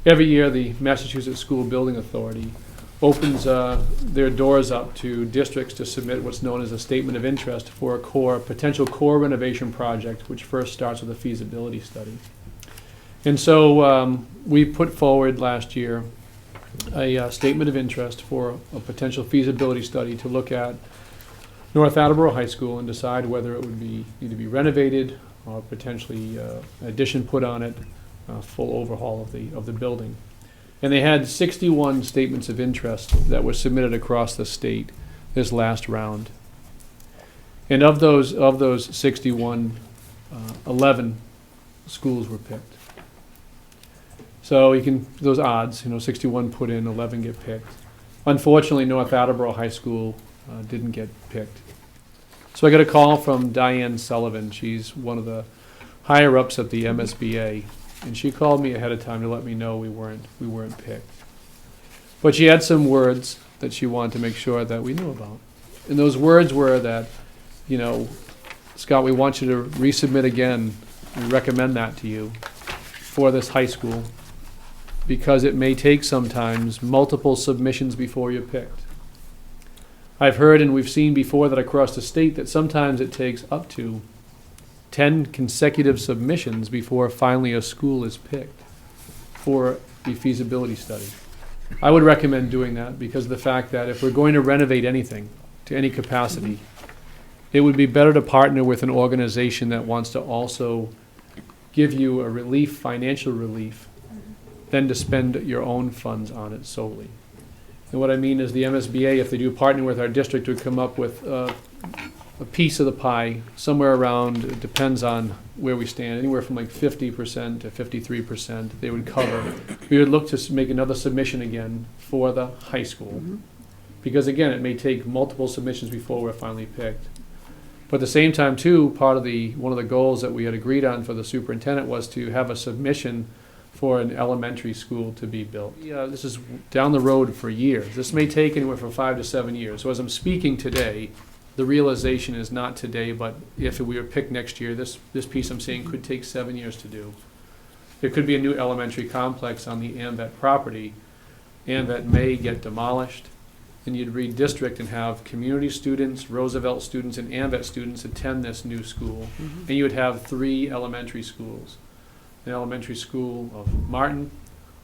every year the Massachusetts School Building Authority opens their doors up to districts to submit what's known as a statement of interest for a potential core renovation project, which first starts with a feasibility study. And so we put forward last year a statement of interest for a potential feasibility study to look at North Attleboro High School and decide whether it would be either be renovated or potentially an addition put on it, a full overhaul of the building. And they had 61 statements of interest that were submitted across the state this last round. And of those 61, 11 schools were picked. So you can, those odds, 61 put in, 11 get picked. Unfortunately, North Attleboro High School didn't get picked. So I got a call from Diane Sullivan. She's one of the higher ups at the MSBA, and she called me ahead of time to let me know we weren't picked. But she had some words that she wanted to make sure that we knew about. And those words were that, Scott, we want you to resubmit again. We recommend that to you for this high school, because it may take sometimes multiple submissions before you're picked. I've heard and we've seen before that across the state that sometimes it takes up to 10 consecutive submissions before finally a school is picked for the feasibility study. I would recommend doing that because of the fact that if we're going to renovate anything to any capacity, it would be better to partner with an organization that wants to also give you a relief, financial relief, than to spend your own funds on it solely. And what I mean is the MSBA, if they do partner with our district, would come up with a piece of the pie, somewhere around, it depends on where we stand, anywhere from like 50% to 53% they would cover. We would look to make another submission again for the high school. Because again, it may take multiple submissions before we're finally picked. But at the same time too, one of the goals that we had agreed on for the superintendent was to have a submission for an elementary school to be built. This is down the road for years. This may take anywhere from 5 to 7 years. So as I'm speaking today, the realization is not today, but if we were picked next year, this piece I'm saying could take 7 years to do. There could be a new elementary complex on the AMVET property. AMVET may get demolished, and you'd redistrict and have community students, Roosevelt students, and AMVET students attend this new school. And you would have 3 elementary schools. The elementary school of Martin,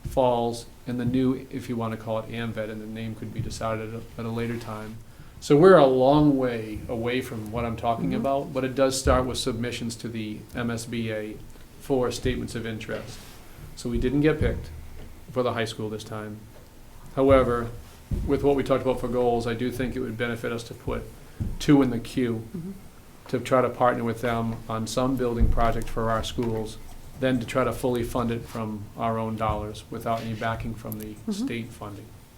Falls, and the new, if you want to call it AMVET, and the name could be decided at a later time. So we're a long way away from what I'm talking about, but it does start with submissions to the MSBA for statements of interest. So we didn't get picked for the high school this time. However, with what we talked about for goals, I do think it would benefit us to put 2 in the queue to try to partner with them on some building project for our schools, then to try to fully fund it from our own dollars without any backing from the state funding.